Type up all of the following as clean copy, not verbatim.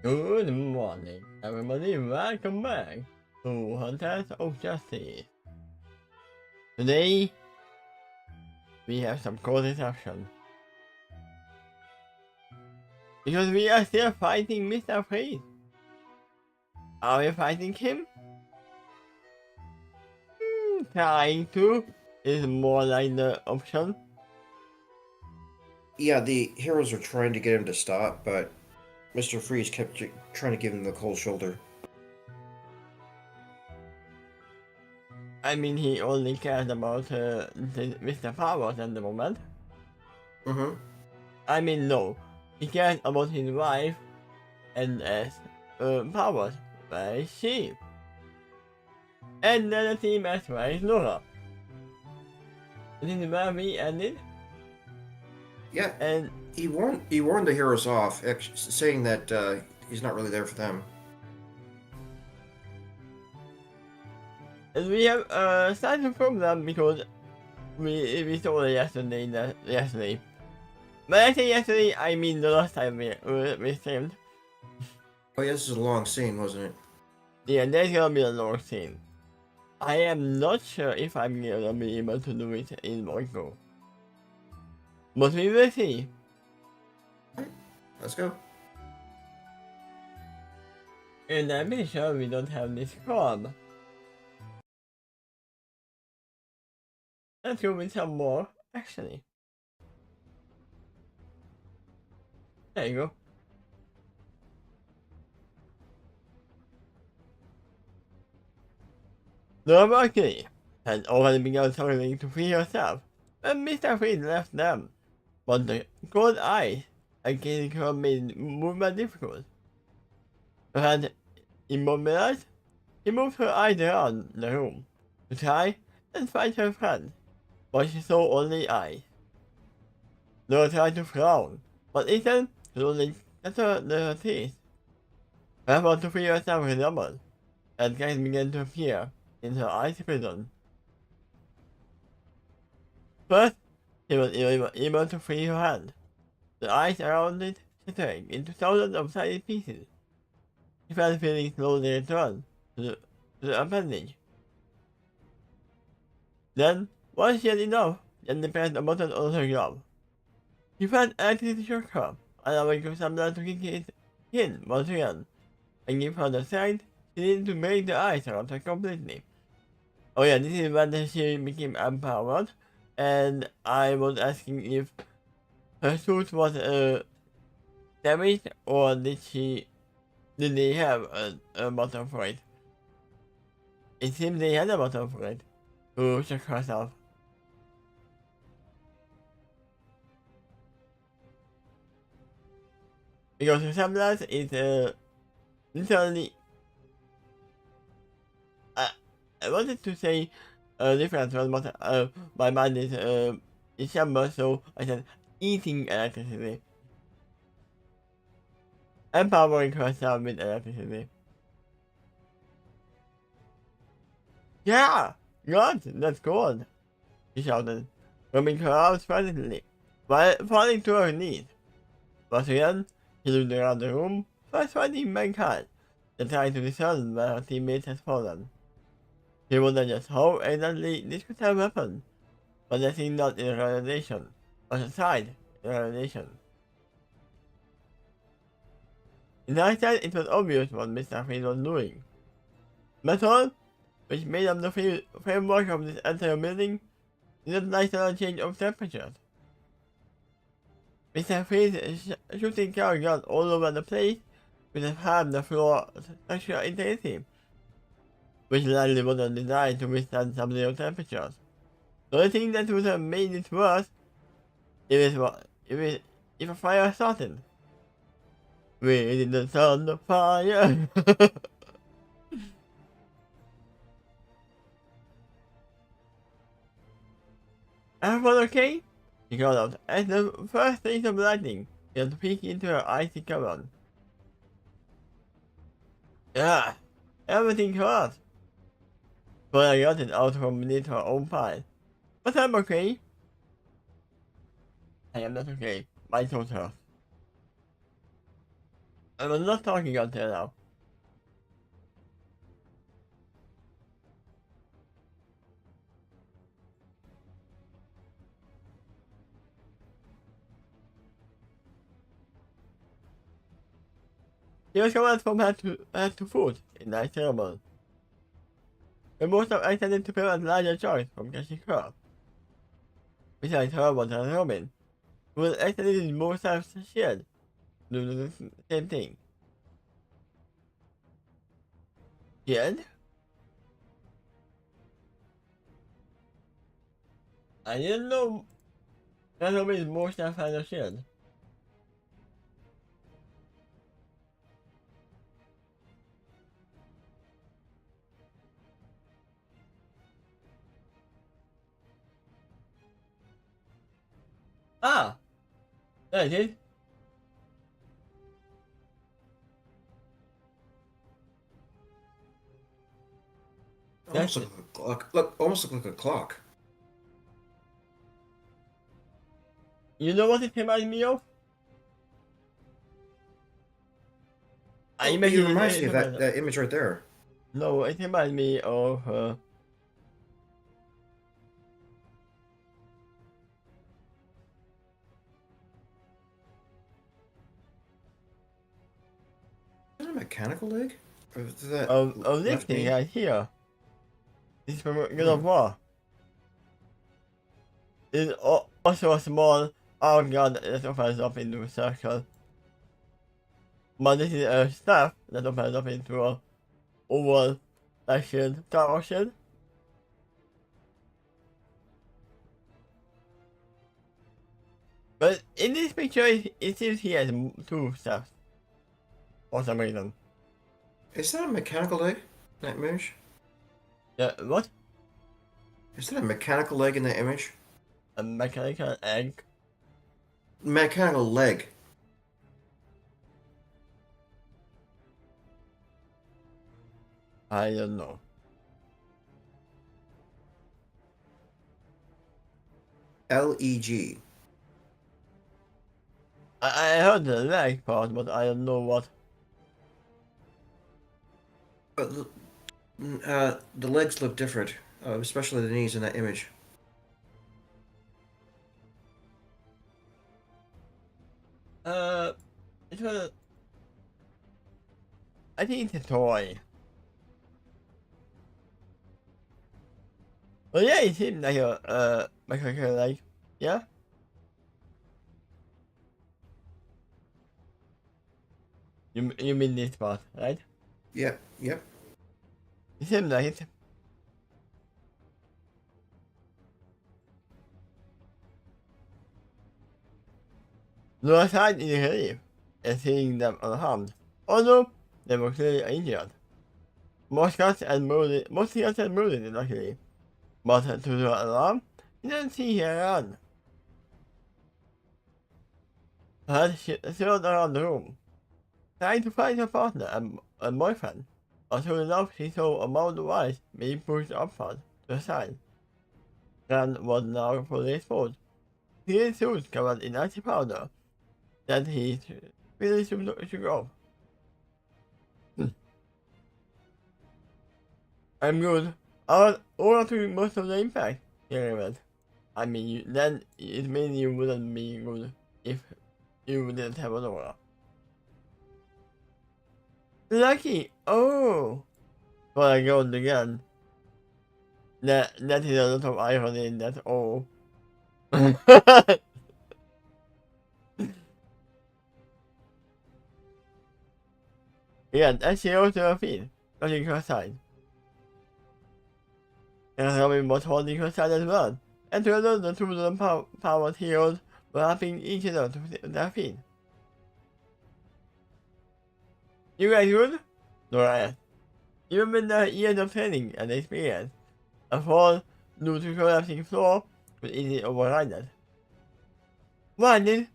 Good morning, everybody. Welcome back to Hunters of Justice. Today, we have some cool discussion. Because we are still fighting Mr. Freeze. Are we fighting him? Trying to is more like the option. Yeah, the heroes were trying to get him to stop, but Mr. Freeze kept trying to give him the cold shoulder. I mean, he only cares about Mr. Powers at the moment. Mm-hmm. I mean, no. He cares about his wife and Powers. Where is she? And then the team as well is Laura. This is where we ended. Yeah, And he warned the heroes off, saying that he's not really there for them. we have started a problem because we saw it yesterday. When I say yesterday, I mean the last time we streamed. Oh yeah, this is a long scene, wasn't it? Yeah, there's gonna be a long scene. I am not sure if I'm gonna be able to do it in one go. But we will see. Let's go. And I'm pretty sure we don't have this club. Let's go with some more, actually. There you go. The Mercury had already begun struggling to free herself when Mr. Freeze left them, but the cold eyes against her made movement difficult. Her hand immobilized, he moved her eyes around the room to try and find her friend, but she saw only eyes. Laura tried to frown, but Ethan could only chatter her teeth. Her effort to free herself redoubled, and gas began to appear in her eyes prison. First, he was able to free her hand, the eyes around it shattering into thousands of tiny pieces. He felt feeling slowly return to the appendage. Then, once she had enough, Jenny pressed a button on her glove. He felt electricity shock her, allowing her semblance to kick it in once again, and give her the sight she needed to break the ice around her completely. Oh yeah, this is when she became empowered, and I was asking if her suit was damaged or did they have a bottom for it? It seems they had a bottom for it to check herself. Because her semblance is literally I wanted to say different one, but my mind is December, so I said eating electricity. Empowering herself with electricity. Yeah! God, that's good! She shouted, rubbing her arms frantically, while falling to her knees. Once again, she looked around the room, first finding mankind, and trying to discern where her teammates had fallen. She wondered just how exactly this could have happened, but that seemed not in realization, but aside in realization. In hindsight, it was obvious what Mr. Freeze was doing. Metal, which made up the framework of this entire building, did not like the change of temperatures. Mr. Freeze is shooting car guns all over the place, which have harmed the floor structural integrity, which likely wasn't designed to withstand sub-zero temperatures. The only thing that would have made it worse if a fire started. We didn't start the fire. Everyone okay? She called out as the first rays of lightning began to peek into her icy cavern. Yeah, everything hurts. But I got it out from beneath her own pile. But I'm okay. I am not okay. My throat hurts. I'm not talking until now. Here's commands from hand to foot in that ceremony. The most of accident to prevent larger choice from catching her. Besides her was a Robin, who was accidentally more self-shared, do the same thing. Shared? I didn't know that Robin is more self-shared. Ah! There it is. Almost like a clock. Look, almost look like a clock. You know what it reminds me of? I Oh, imagine it reminds me of it, that image right there. no, it reminds me of Is that a mechanical leg? Or is that of this left thing knee? right here. This is from God Hmm. of War. There's also a small arm guard that opens up into a circle. But this is a staff that opens up into a oval section, torsion. But in this picture, it seems he has two staffs. For some reason. Is that a mechanical leg? That image? Yeah, what? Is that a mechanical leg in that image? A mechanical egg? Mechanical leg. I don't know. LEG. I heard the leg part, but I don't know what. The legs look different, especially the knees in that image. It was. I think it's a toy. But yeah, it seemed like a mechanical leg. Yeah? You mean this part, right? Yep, yep. It seems like it. No aside in the relief and seeing them unharmed, although they were clearly injured. Most guns and wounded, mostly guns and wounded, luckily. But to the alarm, he didn't see her run. Her head swirled around the room, trying to find her partner and boyfriend. But soon enough, she saw a mound of ice being pushed upward to the side. Rand was now fully exposed. His suit covered in icy powder that he really shook off. I'm good. I'll to most of the impact, he revealed. I mean, then it means you wouldn't be good if you didn't have an aura. Lucky! Oh! But I go again. That is a lot of irony in that. Oh. Yeah, and she rose to her feet, looking her side. And Robin was holding her side as well. And together the two of them powered heroes were helping each other to their feet. You guys good? Nora asked. Even with their years of training and experience, a fall due to collapsing floor could easily override that. Winded,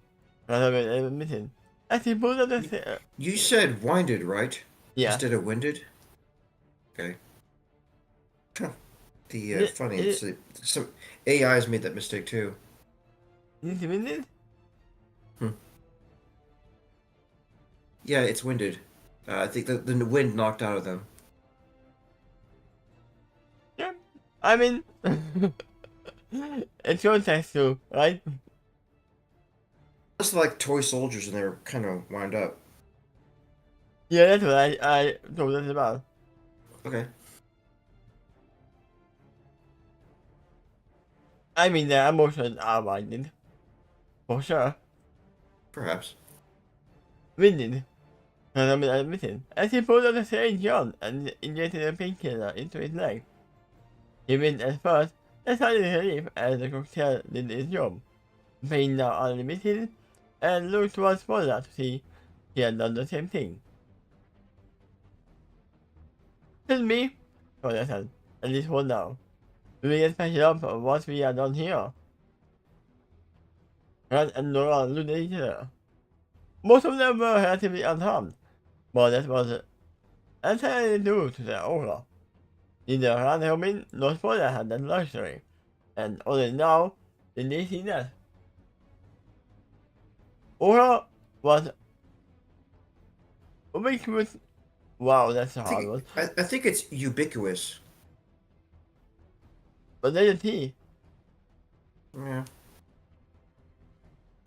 Robin admitted, as he pulled up the You said winded, right? yeah. Instead of winded? Okay. Huh. Funny, some AI's made that mistake too. Is it winded? Hmm. Yeah, it's winded. I think the wind knocked out of them. Yeah. I mean, it's your text too, right? It's like toy soldiers, and they're kind of wound up. Yeah, that's what I told us about. Okay, I mean, the emotions are winded, for sure. perhaps. Winded, because I mean, admitted. As he pulled out the syringe gun and injected a painkiller into his leg. He winced at first, and sighed in relief as the cocktail did its job. Pain now unlimited, and looked towards Spoiler to see he had done the same thing. Tell me, Spoiler said, at least for now. We will get patched up once we are done here. Rat and Nora looked at each other. Most of them were relatively unharmed, but that was entirely due to their aura. Neither Ran Helmin nor Spoiler had that luxury, and only now did they see that. Aura was ubiquitous. Wow, that's a hard one. I think it's ubiquitous. But there's a T. Yeah,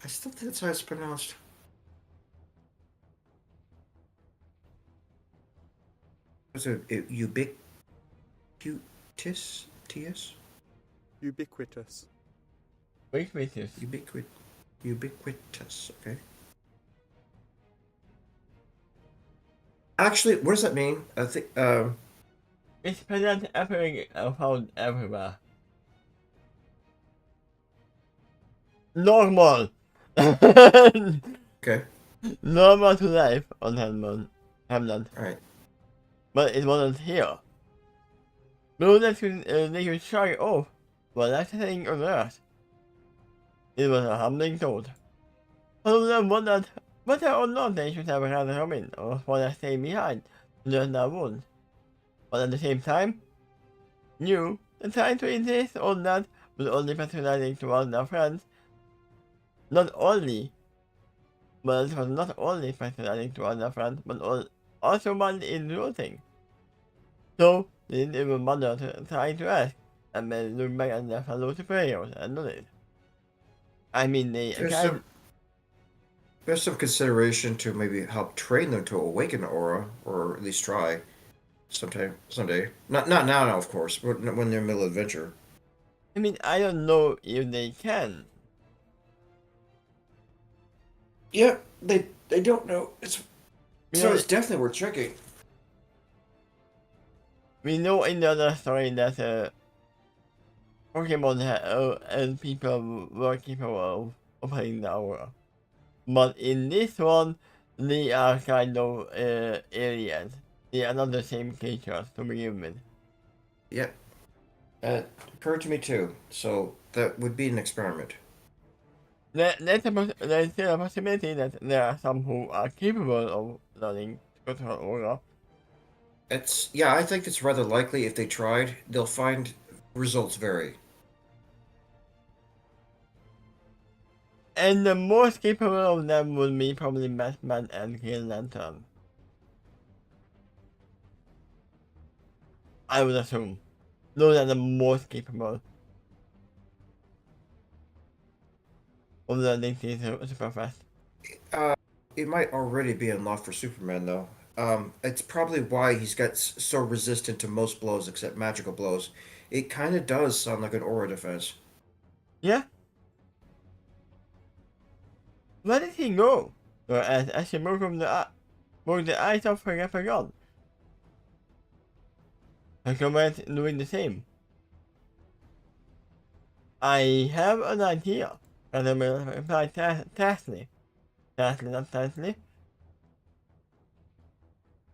I still think that's how it's pronounced. What's it? Ubiquitous? TS? Ubiquitous. Ubiquitous. Ubiquitous. Okay. Actually, what does that mean? I think. It's present everywhere found everywhere. Normal. Okay. Normal to life on Hamlet. All right. But it wasn't here. No, they could shrug it off, but that's the thing on Earth. It was a humbling thought. Some of them wondered whether or not they should have rather come in or rather stay behind to nurse their wounds. But at the same time, knew that trying to insist on that was only patronizing towards their friends. Not only, but it was not only patronizing towards their friends, but also one insulting. So, they didn't even bother trying to ask, and then looked back at their fellow superiors and nodded. I mean, There's some consideration to maybe help train them to awaken aura, or at least try, someday. Not now, of course. When they're in the middle of adventure. I mean, I don't know if they can. Yeah, they don't know. You know, It's definitely worth checking. we know in the other story that Pokemon and people were capable of opening the aura. But in this one, they are kind of aliens. They are not the same creatures to begin with. Yeah. That occurred to me too. So that would be an experiment. There's still a possibility that there are some who are capable of learning to control aura. I think it's rather likely if they tried, they'll find results vary. And the most capable of them would be probably Batman and Green Lantern. I would assume. Those are the most capable of learning things super fast. It might already be unlocked for Superman though. It's probably why he's got so resistant to most blows except magical blows. It kind of does sound like an aura defense. Yeah? Where did he go? As he moved from moved the eyes of her forgot. Her comment doing the same. I have an idea. And I will reply testily. Testily, not testily.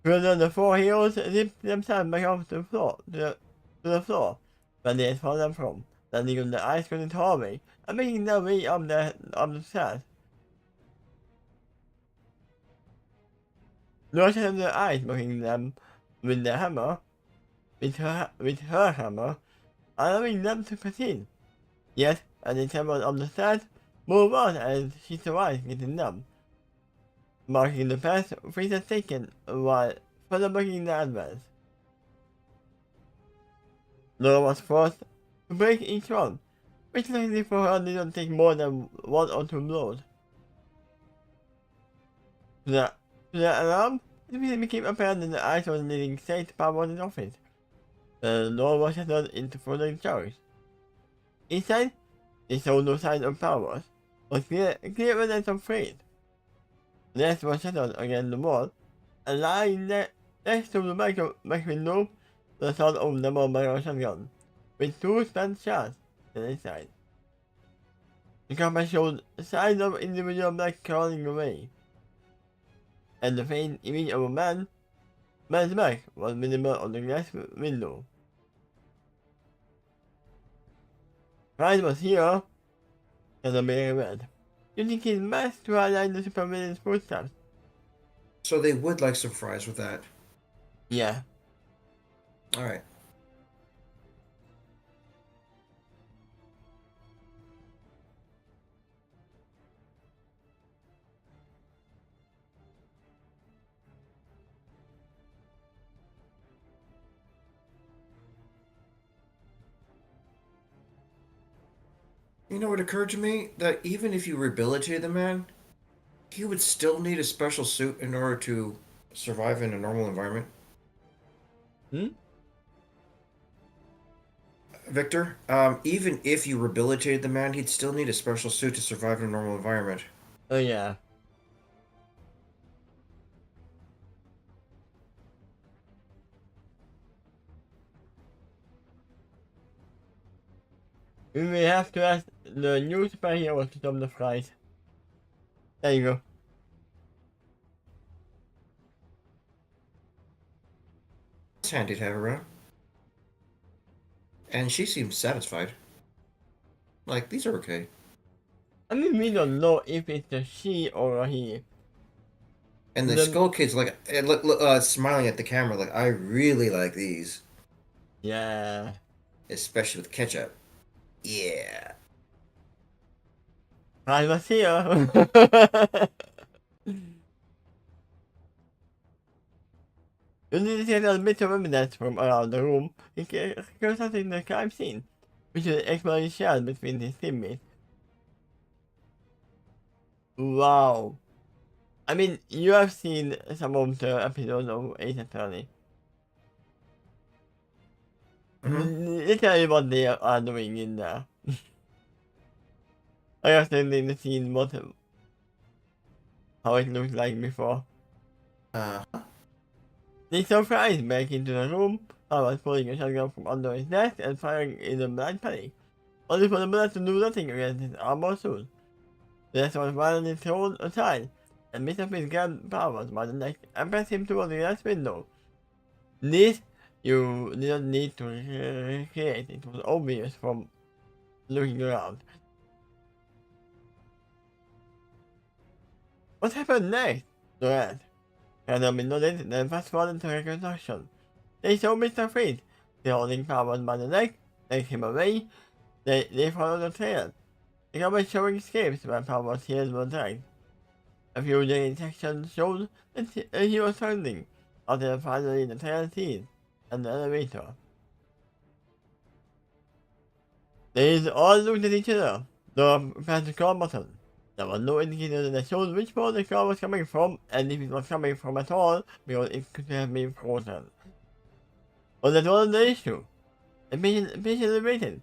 Further, the four heroes zipped themselves back off the floor, to the floor, where they had fallen from, landing on the ice-coated hallway and making their way up the stairs. Nurse had their eyes mocking them with their hammer, with her hammer, allowing them to proceed. Yet, as they stumbled up the stairs, move on as she survived getting them. marking the path Freeze taken while further blocking the advance. Laura was forced to break each one, which luckily for her didn't take more than 1 or 2 blows. To the alarm, it became apparent that the eyes of the leading state power was in office. The door was shattered into further chunks. Inside, they saw no sign of powers, but clear evidence of Freeze. The rest was shattered against the wall, and lying next to the back window, the sound of double barrel shotgun, with 2 spent shots to the inside. The combat showed signs of individual black crawling away, and the faint image of a man's back was visible on the glass window. Pride was here, and the bear read, using his mask to highlight the supervillain's footsteps. So they would like some fries with that. Yeah. Alright. You know what occurred to me? That even if you rehabilitated the man, he would still need a special suit in order to survive in a normal environment. Victor, even if you rehabilitated the man, he'd still need a special suit to survive in a normal environment. Oh yeah. We may have to ask the new superhero to stop the flight. There you go. It's handy to have around. And she seems satisfied. Like, these are okay. I mean, we don't know if it's a she or a he. And the Skull Kid's like, smiling at the camera, like, I really like these. Yeah. Especially with ketchup. Yeah. I was here. You need to get a bit of evidence from around the room, concerning the crime scene, which is expertly shared between his teammates. Wow. I mean, you have seen some of the episodes of Ace Attorney. Literally what they are doing in there. I have seen the scene what how it looked like before. They surprised back into the room. I was pulling a shotgun from under his desk and firing in a blind panic, only for the bullet to do nothing against his armor suit. The rest was violently thrown aside, and Mr. Fist grabbed Powers by the neck and pressed him toward the glass window. This you didn't need to recreate, it was obvious from looking around. What happened next? The rest. Randomly nodded, then fast forwarded to reconstruction. They saw Mr. Freeze, still holding Powers by the neck, take him away. They followed the trail. The camera showing escapes where Powers' heels were dragged. A few daily sections showed that he was standing, until finally the trail ceased, and the elevator. They all looked at each other. Dora pressed the call button. There was no indicator that showed which port the call was coming from, and if it was coming from at all, because it could have been frozen. But that wasn't the issue. The patient waited.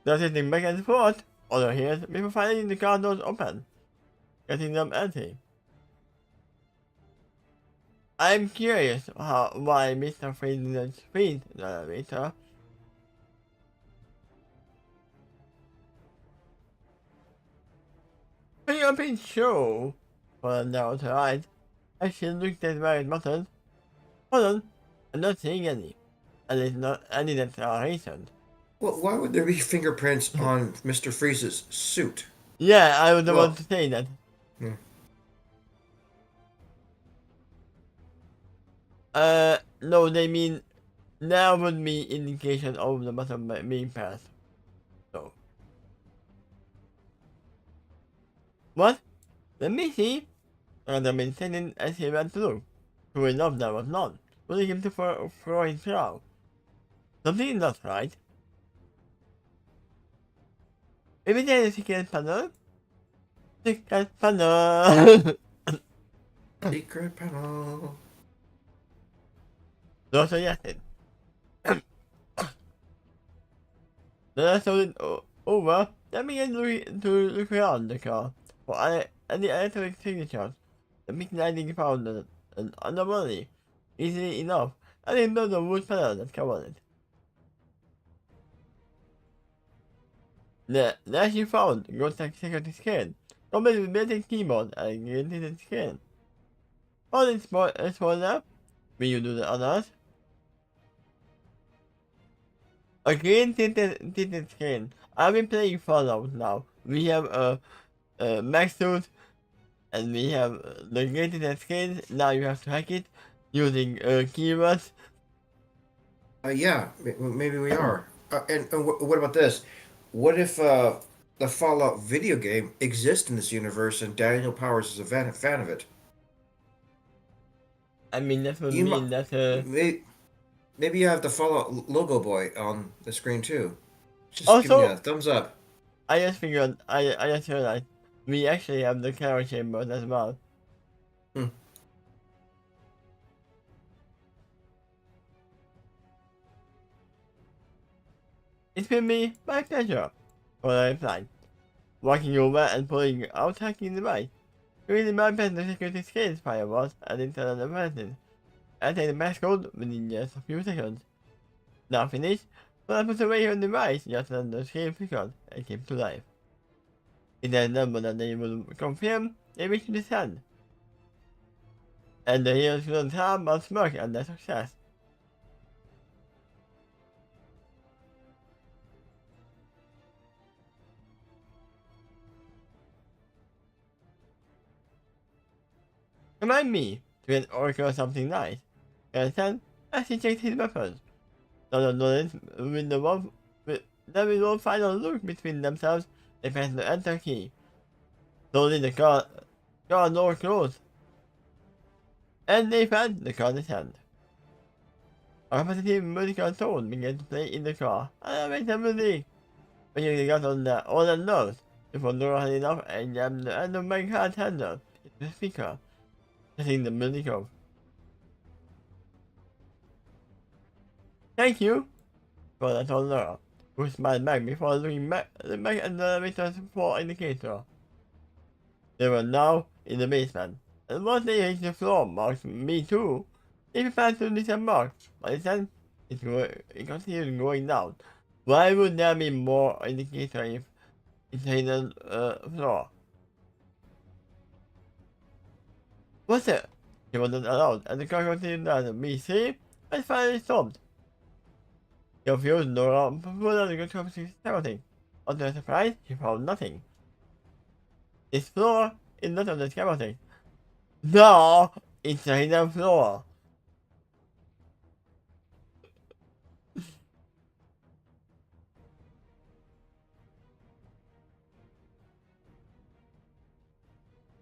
They were sitting back and forth on their heels before finding the car doors open, getting them empty. I'm curious why Mr. Freeze didn't speed the elevator. Are you being sure? For now to eyes, I should look at various buttons. Hold on, I'm not seeing any. At least not any that are recent. Well, why would there be fingerprints on Mr. Freeze's suit? Yeah, I was about to say that. No, they mean there would be indication of the button being pressed. So. What? Let me see. and I'm intending as he went through. True enough, there was none, pulling him to throw his crown. Something not right. Maybe there is a secret panel? Secret panel! Secret panel. No suggested. Then I sold it over. Let me get to look around the car for any electronic signatures. The McNighting found an anomaly easily enough. I didn't know the wood panel that covered it. There she found Ghost Security Scan. Combined with built-in keyboard and guaranteed scan. All in small enough. Will you do the honors? A green tinted skin. I've been playing Fallout now. We have a max suit and we have the green tinted skin. Now you have to hack it using keywords. Yeah, maybe we are. And what about this? What if the Fallout video game exists in this universe and Daniel Powers is a fan of it? I mean, that would You might, mean that maybe you have the Fallout logo boy on the screen too. Just give me also, a thumbs up. I just figured, I just realized we actually have the camera chambers as well. Hmm. It will be my pleasure, I replied, walking over and pulling out hacking device. Really my best the security scans firewalls and internal devices. I take the passcode within just a few seconds. Now finished, but I put away your device just as the screen flickered and came to life. It had a number that they would confirm they wish to descend. And the heroes couldn't have but smirk at their success. Remind me to get Oracle something nice. And then, as he checked his weapons, Donald noticed with the one final look between themselves, they pressed the enter key. Slowly the car door closed, and they felt the car descend. A repetitive musical tone began to play in the car, and I made the music. When you got on all the notes, before Nora had enough and jammed the end of my car's handle into the speaker, setting the music off. Thank you, God, I told Nora, who smiled back before looking back at the elevator's floor indicator. They were now in the basement, and once they reached the floor marked me too, they passed through this mark, but then it continued going down. Why would there be more indicator if it's in the floor? What's it? He wasn't allowed, and the car continued down. Me see? And finally stopped. Confused, Nora pulled out the control everything. On their surprise, she found nothing. This floor is not on the scaffolding. No, it's a hidden floor.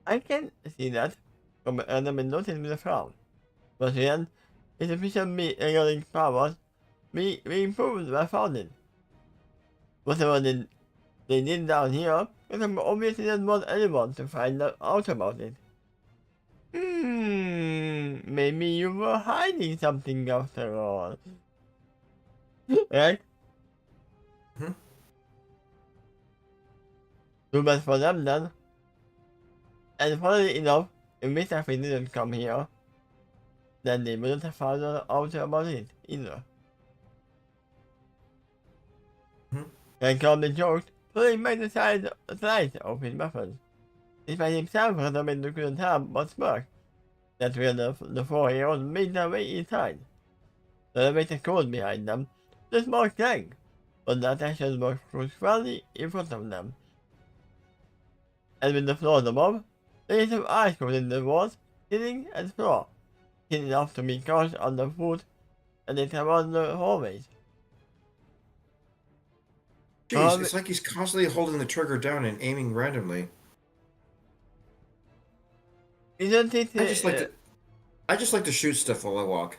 I can see that from another notice with a frown. But then, it's official me regarding powers, me improved were founded. Whatever they did down here, because obviously didn't want anyone to find out about it. Maybe you were hiding something after all. Right? Hmm? Too bad for them then. And funnily enough, if Mr. Finn didn't come here, then they wouldn't have found out about it either. Hmm? And calmly joked, pulling back the side of his weapons. Despite himself recommended they couldn't have but smirk. That's where the four heroes made their way inside. The elevator closed behind them. The smoke clang, but the attention was squarely in front of them. And with the floors above, there is some ice covered in the walls, ceiling, and floor, thin enough to be caught underfoot, and they around the hallways. Jeez, it's like he's constantly holding the trigger down and aiming randomly. Isn't it? I just like to shoot stuff while I walk.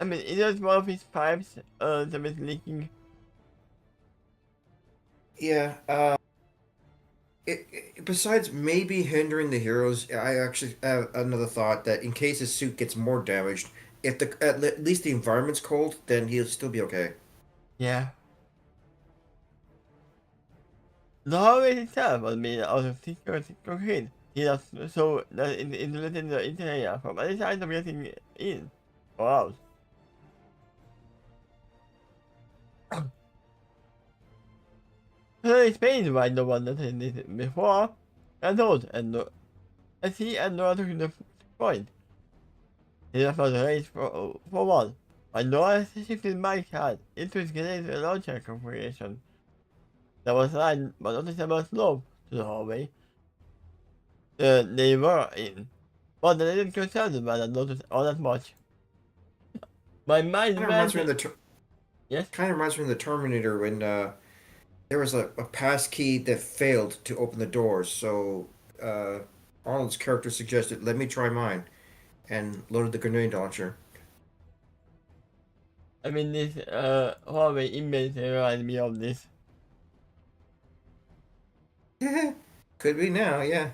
I mean, isn't one of his pipes that is leaking? Yeah. Besides maybe hindering the heroes, I actually have another thought that in case his suit gets more damaged, if at least the environment's cold, then he'll still be okay. Yeah. The hallway itself was made out of thicker concrete. So that it insulated the interior from any signs of getting in or out. So it explains why no one noticed it before, and thought, and he and Nora took the point. He left out the race for one. While Nora shifted my card into his grenade launcher configuration. There was a line but noticeable slope to the hallway they were in. But they didn't concern about that notice all that much. My mind Kind of went. reminds me of the Yes? kind of reminds me of the Terminator when there was a pass key that failed to open the doors. So Arnold's character suggested, "Let me try mine," and loaded the grenade launcher. I mean, this hallway image reminded me of this. Could be now, yeah.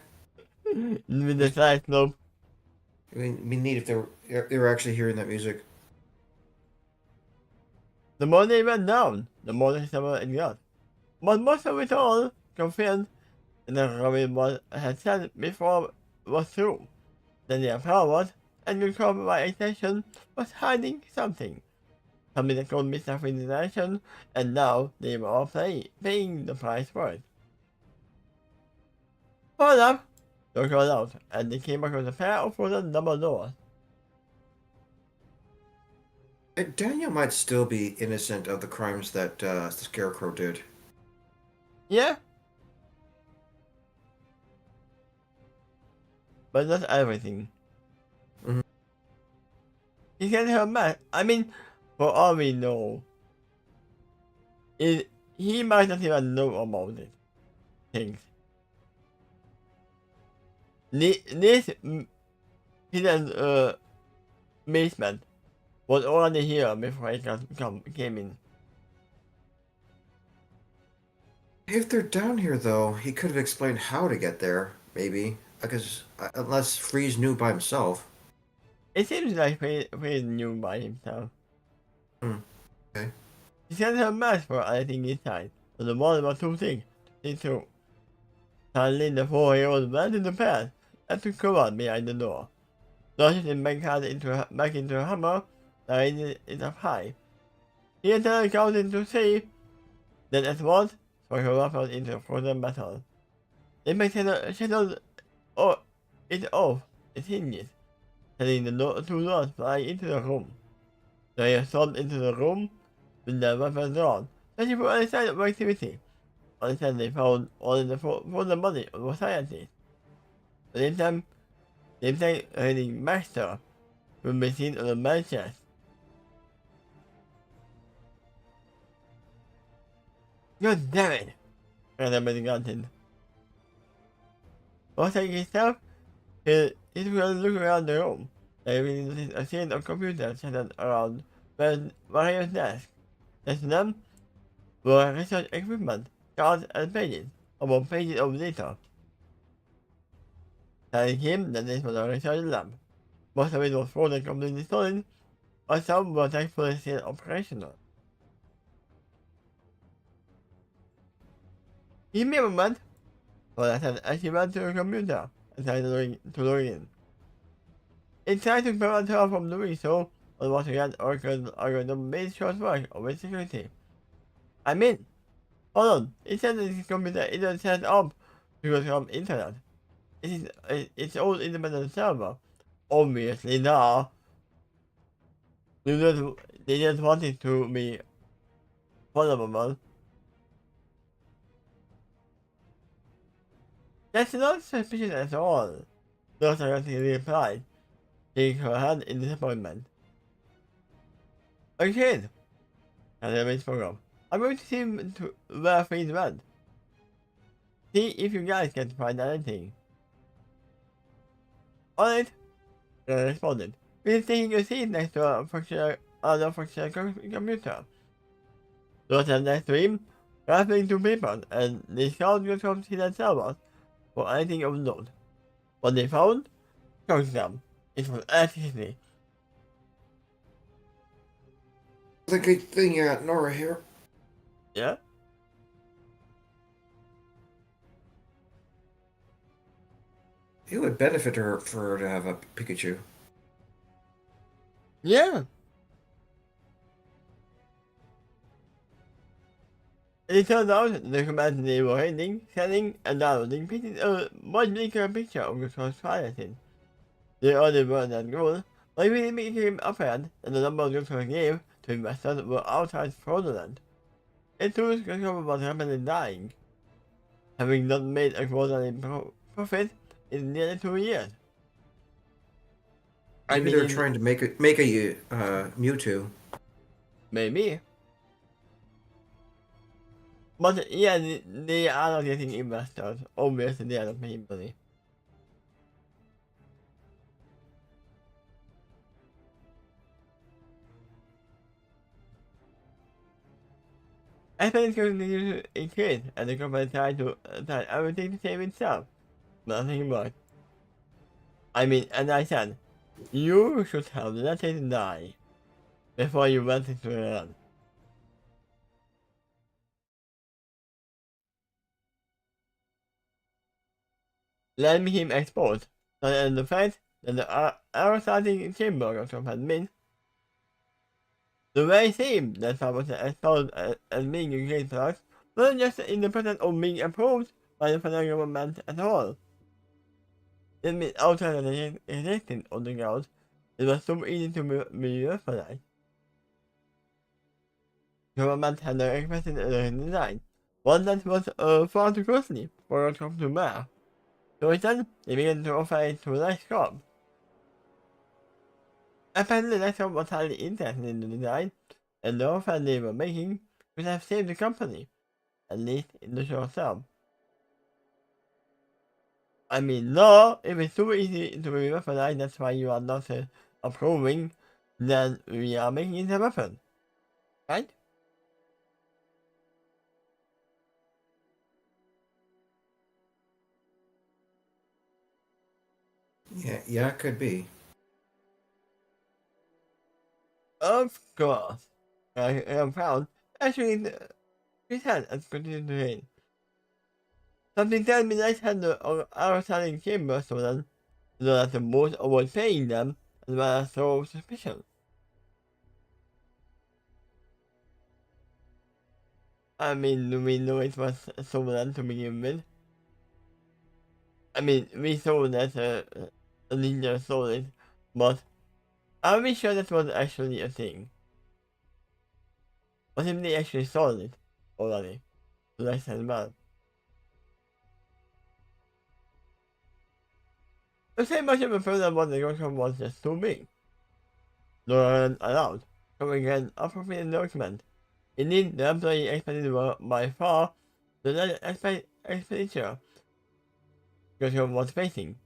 With the side slope. I mean, it'd be neat if they were actually hearing that music. The more they went down, the more they suffered and got. But most of it all confirmed that Robin was had said before was true. That their powers, and controlled by extension, was hiding something. Something that could be suffering detection, and now they were all paying the price for it. Hold up! They called out, and they came across a pair of frozen double doors. Daniel might still be innocent of the crimes that the Scarecrow did. Yeah? But not everything. Mhm. He sent her back. I mean, for all we know, he might not even know about it. Things. This hidden basement was already here before he came in. If they're down here, though, he could have explained how to get there, maybe. Because unless Freeze knew by himself. It seems like he knew by himself. Hmm. Okay. He sent her mask for anything inside, but the wall was too thick to see through. Suddenly, the 4-year-old ran to the path and took cover behind the door. Launching him back into a hammer, raising it up high. He entered counting to see, then at once, swung her weapon into a frozen metal. It makes shattered it off its hinges, sending the two doors flying into the room. They stormed into the room with their weapons drawn, searching for any sign of activity. Instead, they found only the frozen body of a scientist. Within them, the insane master could be seen on the man's chest. God damn it! Annabelle grunted. Watching himself, he took a look around the room. They noticed a series of computers scattered around various desks. Next to them were research equipment, cards, and pages, about pages of data. Telling him that this was a research lab. Most of it was frozen completely solid, but some were thankfully still operational. Give me a moment, well, I said as he ran to the computer and tried to log in. It tried to prevent her from doing so, but once again, algorithm made short work of its security. I mean, hold on, it said that this computer isn't set up because from internet. It is its own independent server. Obviously, now, they just want it to be vulnerable. That's not suspicious at all, Dr. Garcia replied, shaking her head in disappointment. Okay, and the spoke up. I'm going to see where things went. See if you guys can find anything. Alright, responded. We're taking a seat next to a functional computer. Those at that stream, referring to people, and they scoured yourself to the servers for anything of note. What they found? Shocked them. It was electricity. The good thing Nora here. Yeah? It would benefit her for her to have a Pikachu. Yeah! It turned out the command they were reading, scanning, and downloading painted a much bleaker picture of the society. They only were that goal, but it really became apparent that the number of Joker gave to investors were outright fraudulent. It too discovered was rapidly dying, having not made a quarterly profit in nearly 2 years. Maybe they're trying to make a Mewtwo. Maybe. But yeah, they are not getting investors. Obviously, they are not making money. Expenses continue to increase, and the company tried everything to save itself. Nothing but. I mean, as I said, you should have let it die before you went into the run. Let him expose, and the fact that the aerostatic chamber of had been the very same that I was exposed as being a great product, not just in the process of being approved by the federal government at all. It means outside of the existence of the ground, it was so easy to be recognized. Government had requested a design, one that was far too costly for a shop to bear. So instead, they began to offer it to the shop. Apparently, the shop was highly interested in the design, and the offer they were making would have saved the company, at least in the short term. I mean, no, if it's too easy to be weaponized, that's why you are not approving, then we are making it a weapon. Right? Yeah, it could be. Of course. I am proud. Actually, his hand has continued to rain. Something tells me that had the outstanding chamber stolen, so that the both avoid paying them, as well as throw suspicion. I mean, do we know it was stolen to begin with? I mean, we saw that a ninja stole it, but are we sure that was actually a thing? What if they actually stole it already? So that's as well. The same much of a problem was the workshop was just too big. No one allowed. So we can appropriate document. Indeed, the employee expenses were by far the largest expenditure workshop was facing.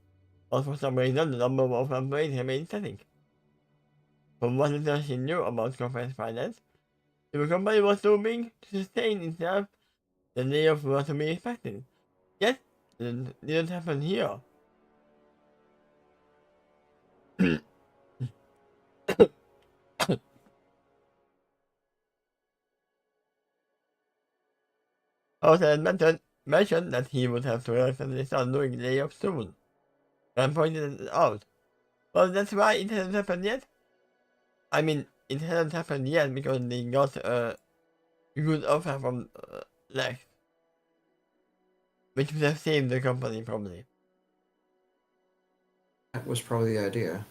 But for some reason, the number of employees remained static. From what little she knew about corporate finance, the company was too big to sustain itself. The layoff was to be expected. Yet, it didn't happen here. Also, mentioned that he would have to relatively start doing layoffs soon, and pointed it out. Well, that's why it hasn't happened yet. I mean, it hasn't happened yet because they got a good offer from Lex, which would have saved the company probably. That was probably the idea.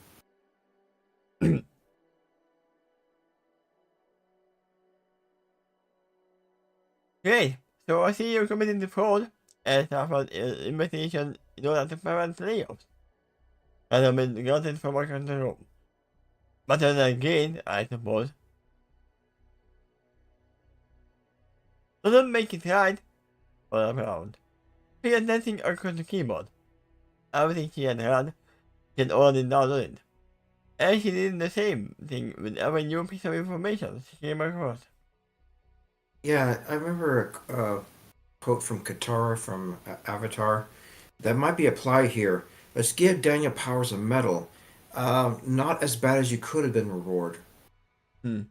Great. So I see you're committing the fraud and started investigation in order to prevent layoffs. And I've been gotten from my control room. But then again, I suppose. Doesn't make it right all around. She had dancing across the keyboard. Everything she had heard, she had already downloaded. And she did the same thing with every new piece of information she came across. Yeah, I remember a quote from Katara from Avatar that might be applied here. Let's give Daniel Powers a medal. Not as bad as you could have been reward. Hmm.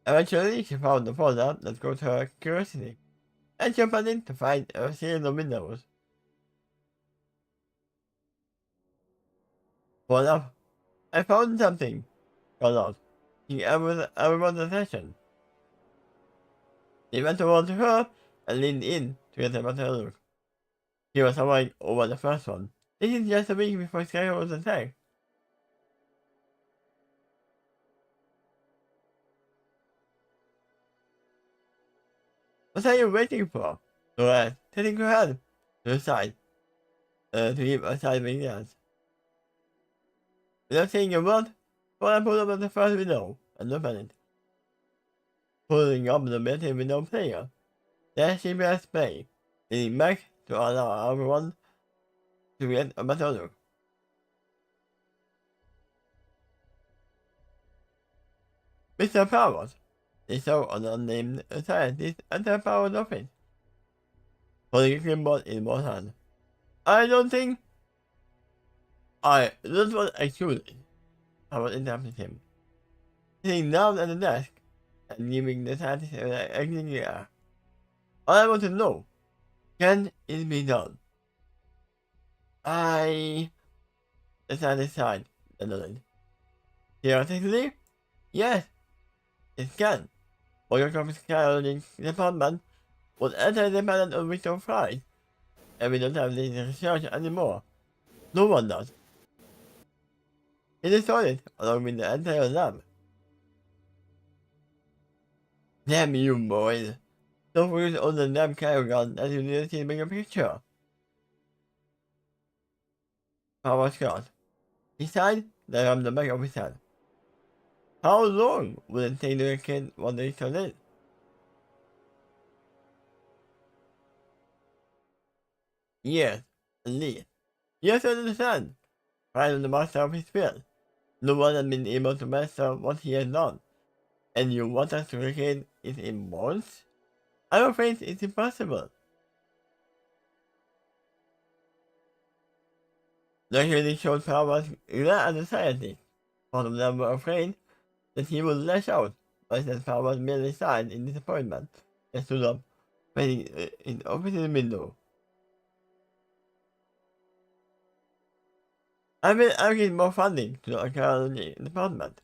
Eventually, she found the folder that caught her curiosity, and she opened it to find a series of windows. Hold up, I found something, called out, seeing everyone's attention. He went over to her and leaned in to get a better look. He was hovering over the first one. This is just a week before Sky was attacked. What are you waiting for? Laura, tilting her head to the side, to give a sideways glance. Without saying a word, Laura pulled up the first window and opened it. Pulling up the built-in window player, then she pressed play, leaning back to allow everyone to get a better look. Mr. Powers, they saw an unnamed scientist at the Powers office, holding a clipboard in one hand. I don't want actually, Powers interrupted him, sitting down at the desk and giving the scientist an exit glare. All I want to know, can it be done? The scientist sighed and nodded. Theoretically, yes, it can. For your computer department was interdependent on Victor Fry, and we don't have this research anymore. No one does. He destroyed it along with the entire lab. Damn you, boys. Don't focus on the damn gun that you need to see the bigger picture. Power Scott. He sighed, then rubbed the back of his head. How long will it take to get what they started? Yes, at least. Yes, I understand. Pride of the master of his field. No one has been able to master what he has done. And you want us to recreate it in months? I'm afraid it's impossible. Luckily showed Powers glad at the scientist. One of them were afraid that he would lash out, but that Powers merely sighed in disappointment and stood up, facing his opposite window. I've been asking more funding to the archaeology department.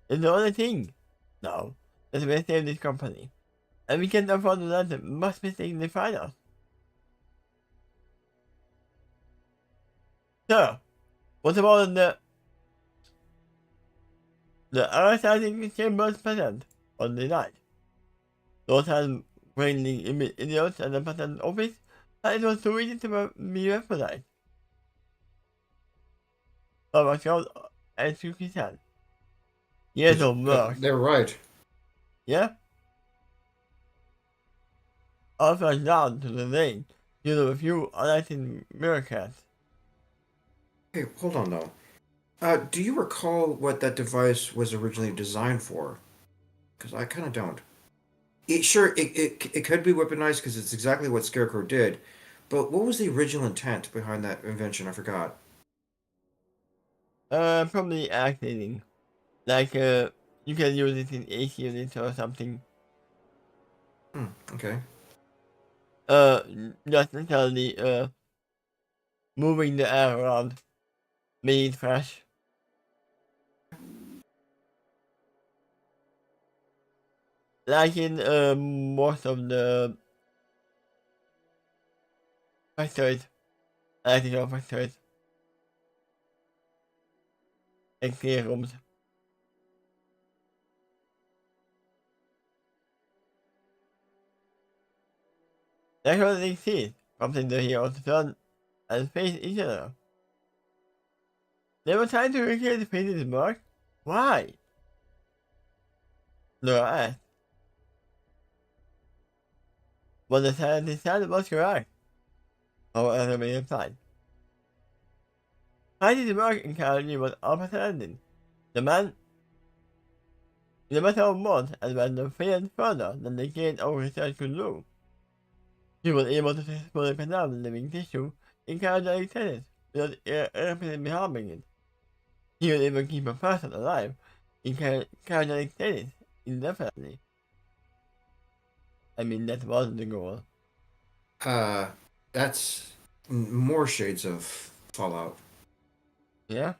It's the only thing now that will save this company. And we can't afford to let the most mistakes define us. So, what about the arresting chambers present on the night? Those had brainly idiots at the patent office, and it was too easy to be weaponized. Thomas called and shook his head. Years of work. They're right. Yeah? All fell down to the lane due to a few unlicensed bureaucrats. Hey, hold on though. Do you recall what that device was originally designed for? Because I kind of don't. It could be weaponized because it's exactly what Scarecrow did, but what was the original intent behind that invention? I forgot. Probably activating. Like, you can use it in AC units or something. Okay. Not necessarily, moving the air around, making it fresh. Like in, most of the factories, electrical factories, and clear rooms. That's what they see, prompting the heroes to turn and face each other. They were trying to recreate the painted mark? Why? Laura asked. What the scientist said was correct. However, he replied. Finding the mark in California was unprecedented. The matter of months and went no further than the gate of research could do. He was able to successfully preserve living tissue in cryogenic status without irreparably harming it. He would even keep a person alive in cryogenic status indefinitely. I mean, that was the goal. That's more shades of Fallout. Yeah?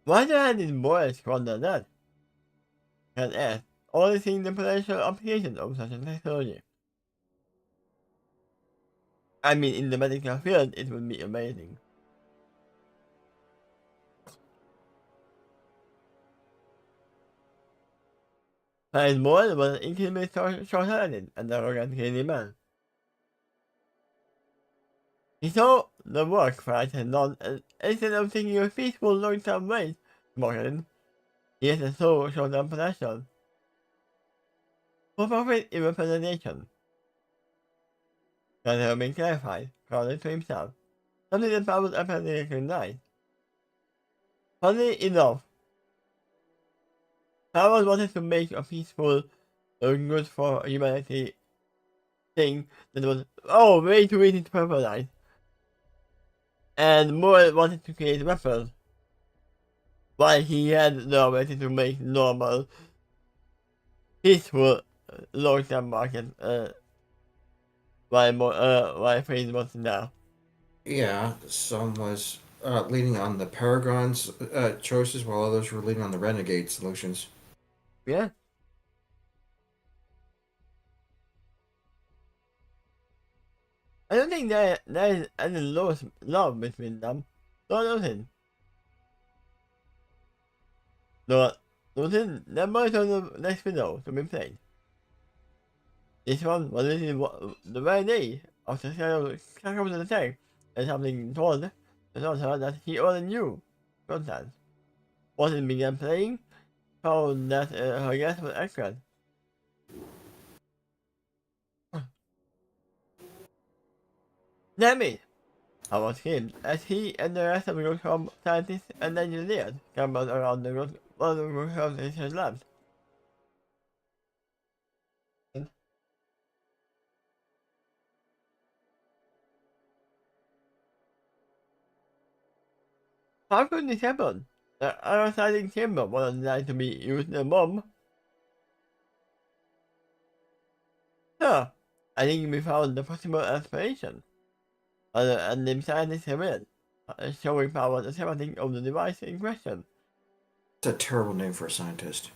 Why did I need more expert than that? Can ask, only seeing the potential applications of such a technology. I mean, in the medical field, it would be amazing. His boy was an incredibly short-sighted and arrogant crazy man. He saw the work Frank had done, and instead of thinking of peaceful long-term ways to market it, he has a so short-term potential for profit in representation. That had been clarified, according to himself, something that Paul apparently recognized. Funny enough, Paul wanted to make a peaceful, good for humanity thing that was, way too easy to popularize. And Moore wanted to create weapons, while he had the ability to make normal, peaceful, long-term market, while Freeze was now. Yeah, some was leaning on the Paragon's choices, while others were leaning on the Renegade solutions. Yeah. I don't think there is any love between them. No, nothing. No, nothing. That might on the next video to be played. This one was released the very day after Skyro's attack, and something told the daughter that he already knew content. Once it began playing, found that her guess was accurate. Damn it! I was him, as he and the rest of the group scientists and engineers scrambled around the group research labs. How could this happen? The aerostatic chamber was designed to be used in a bomb. Sir, I think we found the possible explanation. And the scientists revealed, showing power the setting of the device in question. It's a terrible name for a scientist.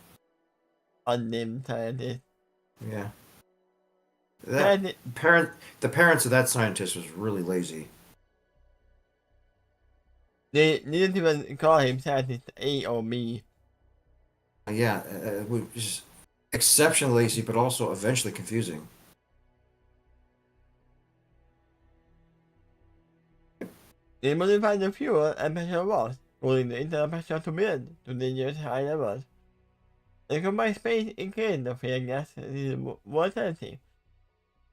Unnamed scientist. Yeah. The parents of that scientist was really lazy. They didn't even call him scientist A or B. Yeah, which is exceptionally lazy, but also eventually confusing. They modified the fuel and pressure walls, cooling the internal pressure to build to dangerous high levels. The combined space increased the fear gas volatility.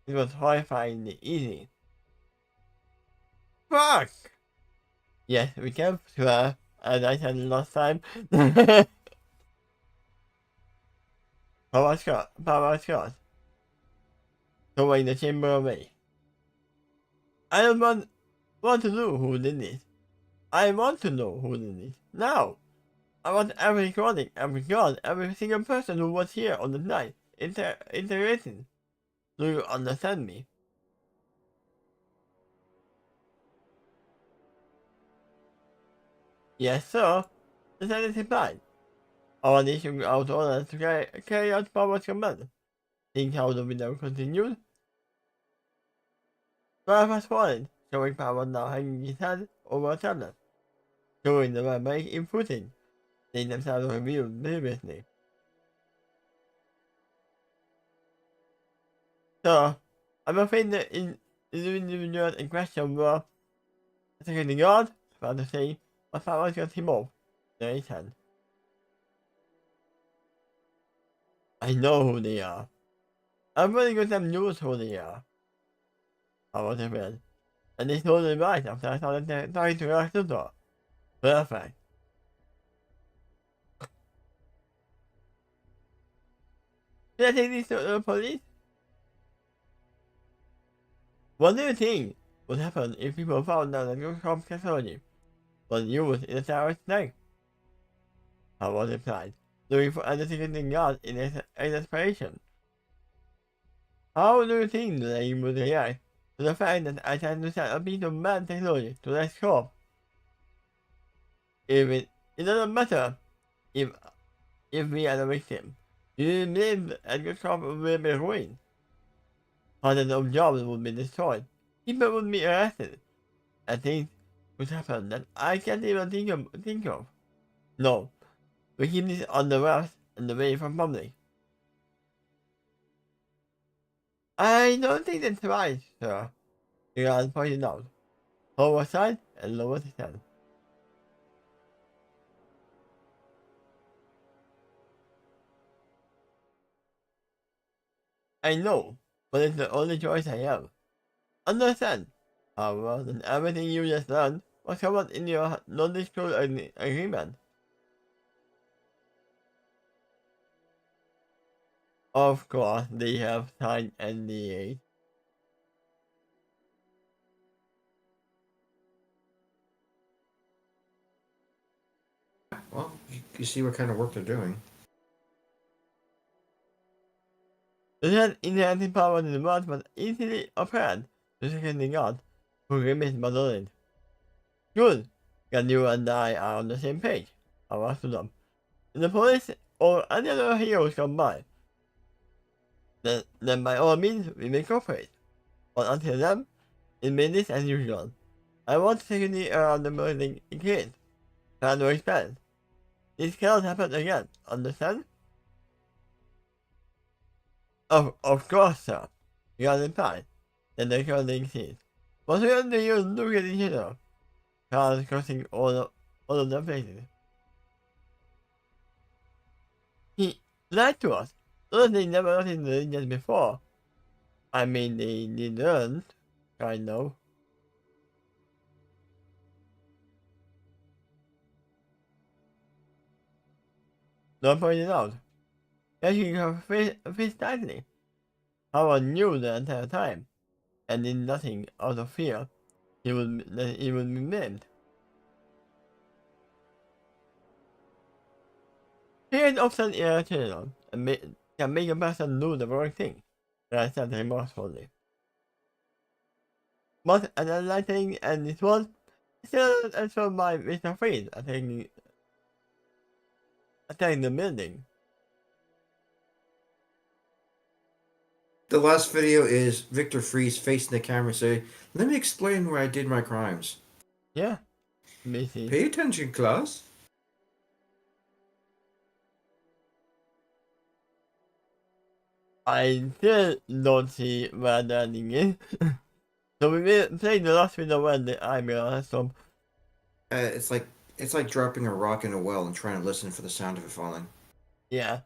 It was horrifyingly easy. Fuck! Yes, we can swear, as I said last time. Power Scott. Throwing the chamber away. I don't want to know who did this. I want to know who did this. Now! I want every recording, every god, every single person who was here on the night interrogated. Do you understand me? Yes, sir. The sentence replied. Our nation out orders to carry out Power's command. Think how the video continued? Power fast forwarded, showing Power now hanging his head over a tablet, showing the memory in footage they themselves reviewed previously. Sir, I'm afraid that in the individual in question were security guard, about to say, but I was got him off. There he said. I know who they are. I'm really good at news who they are. I was afraid. And they told me right after I saw that they're trying to rush the door. Perfect. Did I take this to the police? What do you think would happen if people found out that your comp technology was used in a terrorist attack? I was replied, looking for other security guards in desperation. How do you think they would react to the fact that I tried to sell a piece of bad technology to their shop? It doesn't matter if we are the victim. Do you believe that your shop will be ruined? Hundreds of jobs would be destroyed. People would be arrested. And things would happen that I can't even think of. No, we keep this on the wraps and away from public. I don't think that's right, sir. The guard pointed out. Overside and lowered his head. I know, but it's the only choice I have. Understand, however, that everything you just learned was covered in your non-disclosure agreement. Of course, they have signed NDA. Well, you see what kind of work they're doing. The inherent power in the world was easily apparent to security guard who remained below. Good, then you and I are on the same page. I asked them. If the police or any other heroes come by, then by all means we may cooperate. But until then, it business as usual. I want security around the building in case. Plan to expand. This cannot happen again, understand? Of course, sir. You are replied. Then the curling ceased. But when do you look at each other? Cars crossing all of their faces. He lied to us. Those they never noticed the Indians before. I mean, they didn't. Kind of. Don't point it out. Catching her face tightly. Howard knew the entire time, and did nothing out of fear that he would be blamed. Fear is often irrational and can make a person do the wrong thing, I said remorsefully. But as enlightening as this was, still answered by Mr. Freeze attacking the building. The last video is Victor Freeze facing the camera saying, "Let me explain where I did my crimes." Yeah, Missy. Pay attention, class. I still don't see where the ending is. So we will play the last video when the eyebrow has some. It's like dropping a rock in a well and trying to listen for the sound of it falling. Yeah.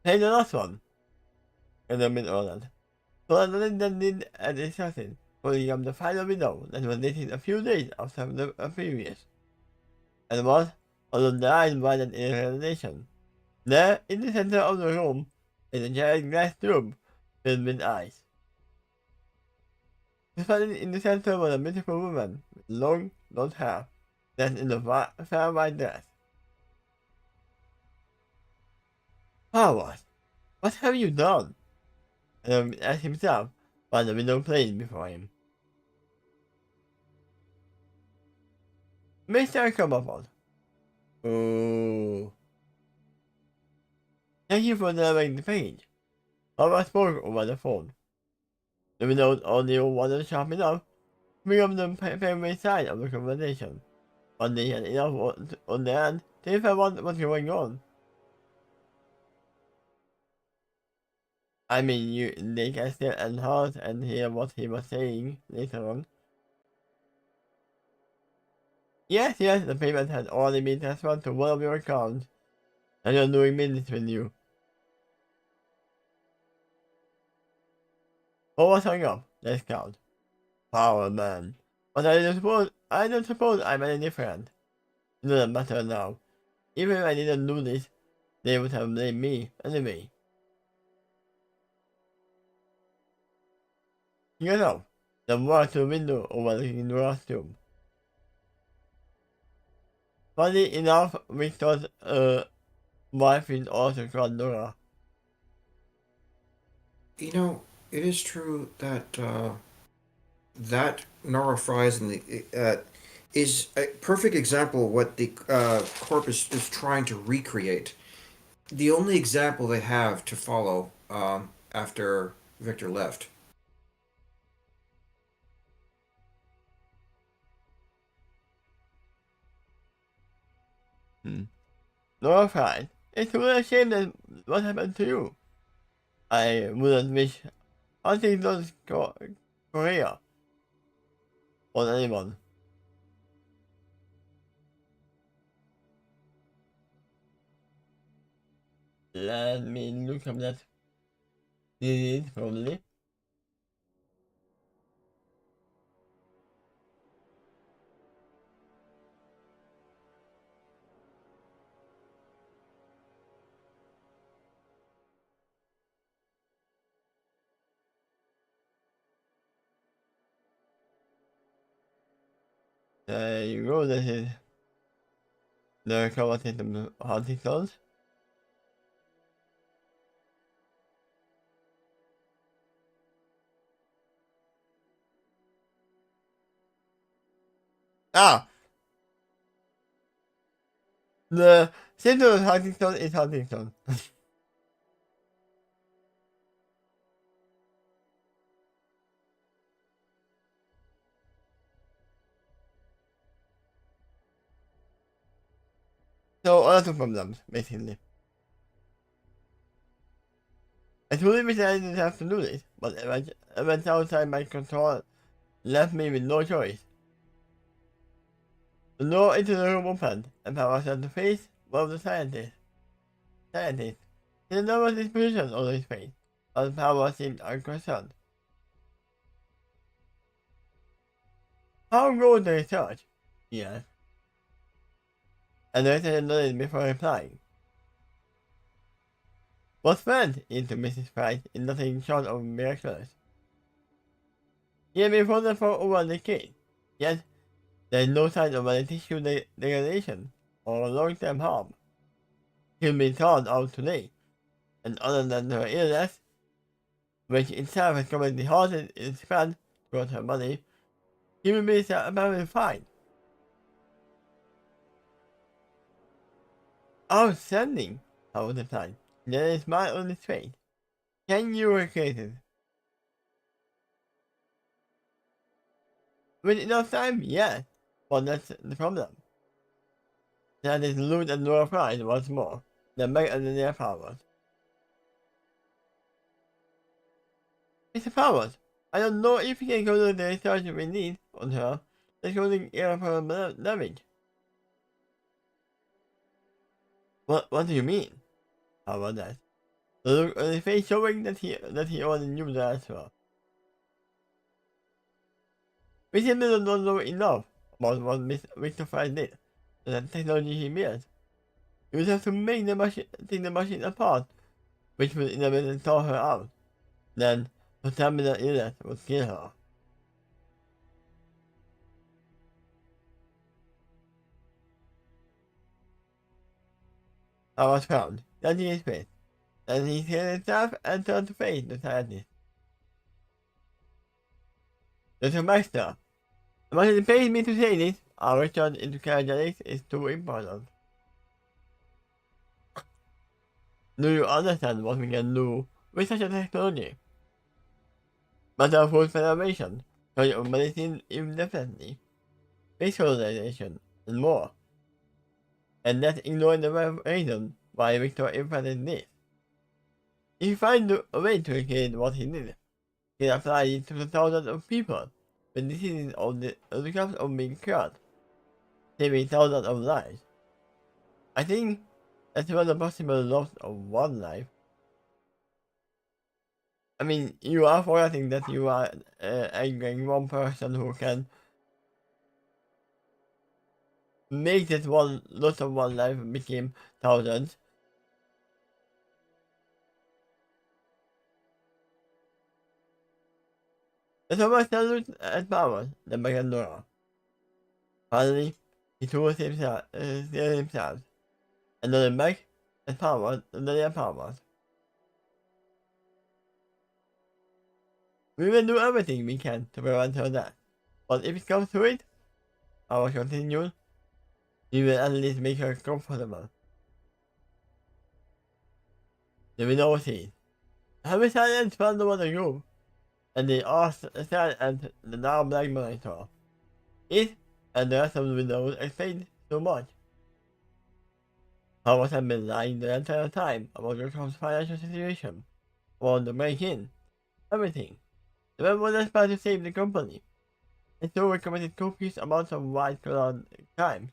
Play the last one. And then all that. So other than did an assassin, pulling up the final video that was dated a few days after the previous. And was on the eye invited in a revelation. There, in the center of the room, is a giant glass tube filled with eyes. Standing in the center was a beautiful woman with long, blonde hair, dressed in a fair white dress. Howard, what have you done? And asked himself while the window played before him. Mr. Cumberford. Oh. Thank you for delivering the page. Howard spoke over the phone. The window audio wasn't sharp enough to bring up the favorite side of the conversation, but they had enough on the end to find out what was going on. I mean, they can still enhance and hear what he was saying later on. Yes, the payment had already been transferred to one of your accounts, and you're doing business with you. Oh, what's hung up? Let's count. Power man. But I don't suppose I'm any different. It doesn't matter now. Even if I didn't do this, they would have blamed me anyway. You know, the walk to the window overlooking the restroom. Funny enough, Victor's wife is also called Nora. You know, it is true that that Nora Fries and the is a perfect example of what the corp is trying to recreate. The only example they have to follow after Victor left. Hmm. Nora cried. It's really a shame that what happened to you. I wouldn't wish Huntington's Korea on anyone. Let me look up that disease probably. There you go, this is the cover system Huntington's. Ah! The symptom of Huntington is Huntington. So, other problems, basically. I truly wish I didn't have to do this, but events outside my control left me with no choice. The door into the room opened, and I was at the face one of the scientists. He had no disposition on his face, but Power seemed unconcerned. How goes the research? He asked, and the lieutenant nodded before replying. What went into Mrs. Price is nothing short of miraculous. He had been frozen for over a decade, yet there is no sign of any tissue degradation or long-term harm. He'll be thawed out today, and other than her illness, which itself has completely halted its spread throughout her body, he will be apparently fine. Outstanding, Howard replied. There is smile on his face. Can you recreate it? With enough time, yes. But that's the problem. That is loot and Nora Pride once more. The back under their powers. Mr. Powers, I don't know if you can go to the research we need on her, including irreparable damage. What do you mean? Howard asked. The look on his face showing that he already knew the answer. We simply don't know enough about what Mr. Fry did, and the technology he built. You would have to make take the machine apart, which would inevitably thaw her out. Then, her terminal illness would kill her. I was found, touching his face, and he hid himself and turned to face the scientist. Mr. Baxter, as much as it pains me to say this, our research into cryogenics is too important. Do you understand what we can do with such a technology? Matter food federation, study of medicine indefinitely, visualization, and more. And that's ignoring the reason why Victor implemented this. he found a way to create what he did. He applied it to the thousands of people, with the decisions of the cost of being cured, saving thousands of lives. I think that's one of the possible loss of one life. I mean, you are forgetting that you are angering one person who can make this one loss of one life become thousands. The Thomas looked at power, the Bagadora. Finally, he told himself, and then back at power, and then power. We will do everything we can to prevent her death. But if it comes to it, power continued, we will at least make her comfortable. There will no scene. Have a silence found over the room, and they all stared at the now black monitor. It and the rest of the windows explained so much. Powers had been lying the entire time about your comp's financial situation, about the break-in, everything. The man was just trying to save the company, and so we committed copious amounts of white-collar crime.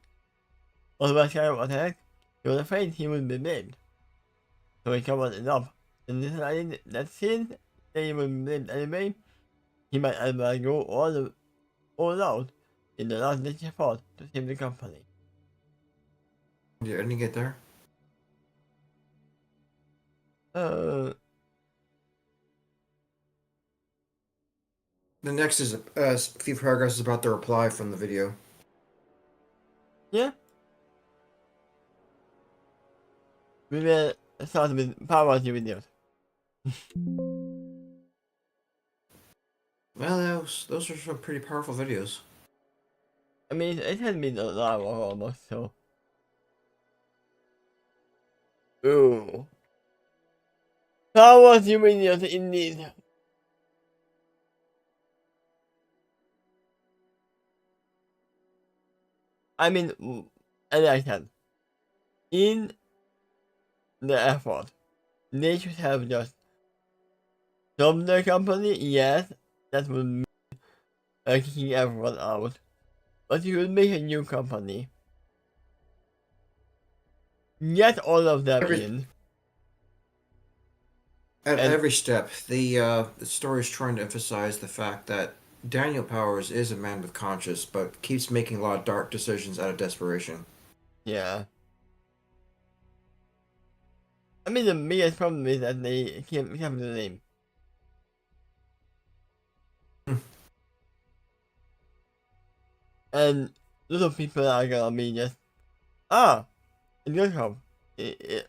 Although the guy was attacked, he was afraid he would be blamed. So he covered it up, and decided that since they would be blamed anyway, he might as well go all out in the last ditch effort to save the company. Yeah, didn't get there. The next is a few paragraphs about the reply from the video. Yeah. We will start with power videos. Well, those are some pretty powerful videos. I mean, it has been an hour almost, so. Ooh. Power videos indeed. I mean, as I said, in the effort, they should have just stopped the company. Yes, that would mean kicking everyone out. But you would make a new company. Get all of them in. At And every step, the story is trying to emphasize the fact that Daniel Powers is a man with conscience, but keeps making a lot of dark decisions out of desperation. yeah. I mean, the biggest problem is that they kept the name. And little people are gonna be just, it's good help.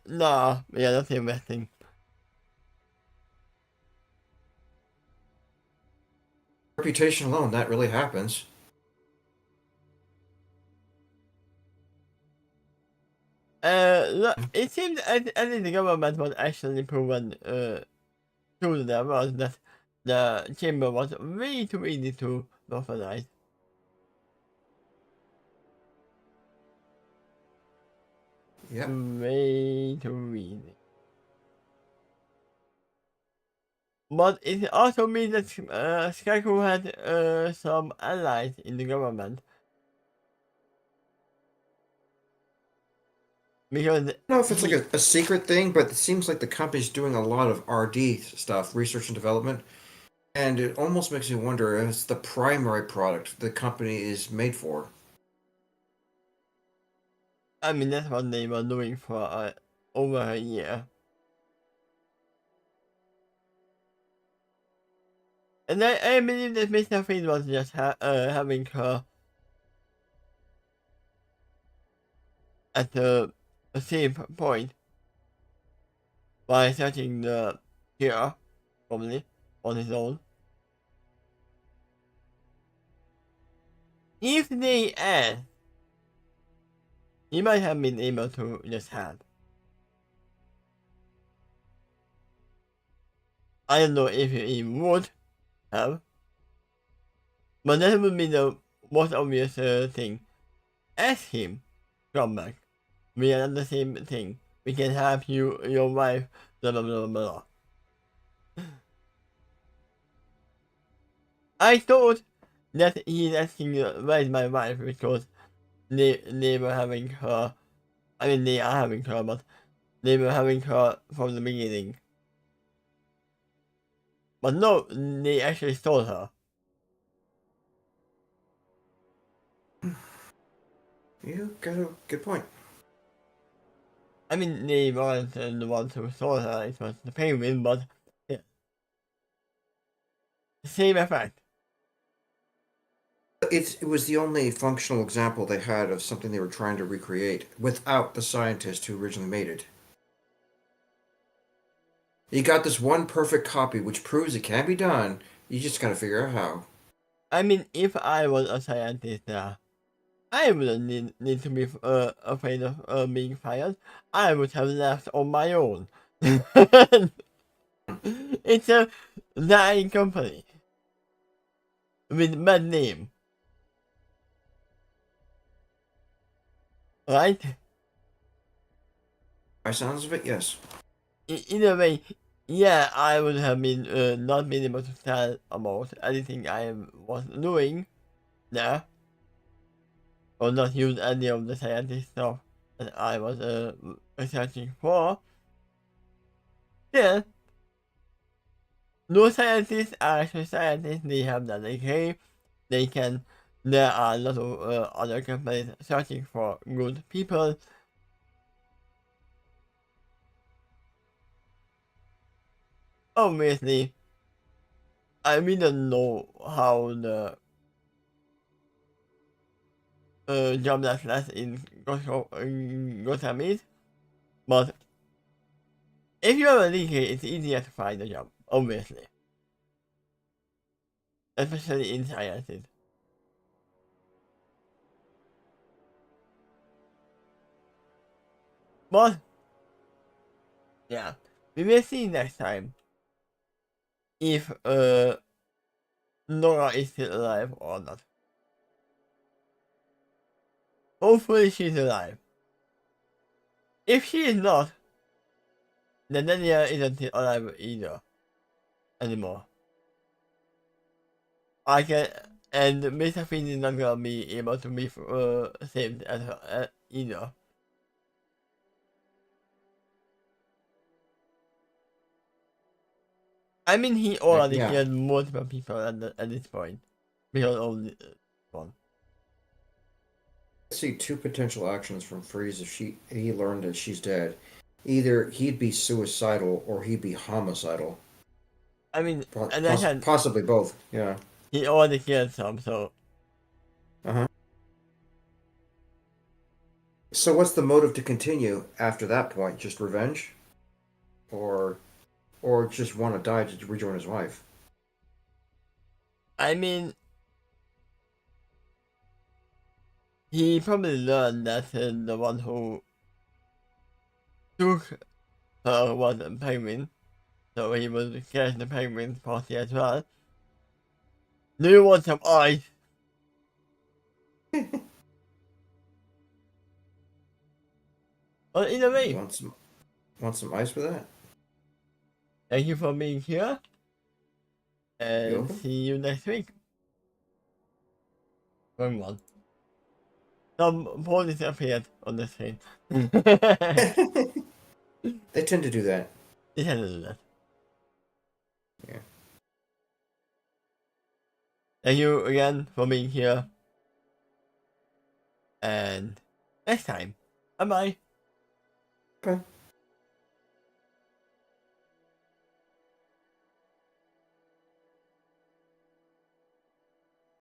Nah, yeah, that's investing. Reputation alone, that really happens. Look, it seems as if the government was actually proven, to them was that the chamber was way too easy to weaponize. Yeah. Way too easy. But it also means that Scarecrow had some allies in the government. Because I don't know if it's like a secret thing, but it seems like the company's doing a lot of RD stuff, research and development, and it almost makes me wonder if it's the primary product the company is made for. I mean, that's what they were doing for over a year. And I believe that Mr. Freeze was just having her at the same point by searching the cure, probably, on his own. If they asked, he might have been able to just have. I don't know if he would have, but that would be the most obvious thing. Ask him, come back. We are the same thing. We can have your wife, blah blah blah blah. I thought that he's asking where's my wife because they were having her. I mean, they are having her, but they were having her from the beginning. But no, they actually stole her. You got a good point. I mean, they weren't the ones who stole her, it was the penguin, but yeah. Same effect. It was the only functional example they had of something they were trying to recreate without the scientist who originally made it. You got this one perfect copy which proves it can be done. You just gotta figure out how. I mean, if I was a scientist, I wouldn't need to be afraid of being fired. I would have left on my own. It's a dying company with bad name, right? By sounds of it, yes. In a way, yeah, I would have been not been able to tell about anything I was doing there, or not use any of the scientist stuff that I was researching for. Yeah, no scientists are actually scientists. They have that degree. They can. There are a lot of other companies searching for good people. Obviously, we don't know how the job that's less in Gotham is, but if you have a degree, it's easier to find a job, obviously. Especially in sciences. But, yeah, we will see next time if Nora is still alive or not. Hopefully she's alive. If she is not, then Daniel isn't alive either anymore. I can, and Mr. Finn is not gonna be able to be saved as either. I mean, he already Yeah. killed multiple people at this point because of the one. I see two potential actions from Freeze if he learned that she's dead. Either he'd be suicidal or he'd be homicidal. I mean, and I said Possibly both. Yeah. he already killed some, so Uh-huh. So what's the motive to continue after that point? Just revenge? Or just want to die to rejoin his wife? I mean, he probably learned that the one who took her was a penguin, so he would catch the penguin party as well. Do you want some ice? Well, in a way, Want some ice with that? thank you for being here, You and open? see you next week. Going on. Some police appeared on the screen. They tend to do that. They had to do that. Yeah. Thank you again for being here. And next time. Bye bye. Okay.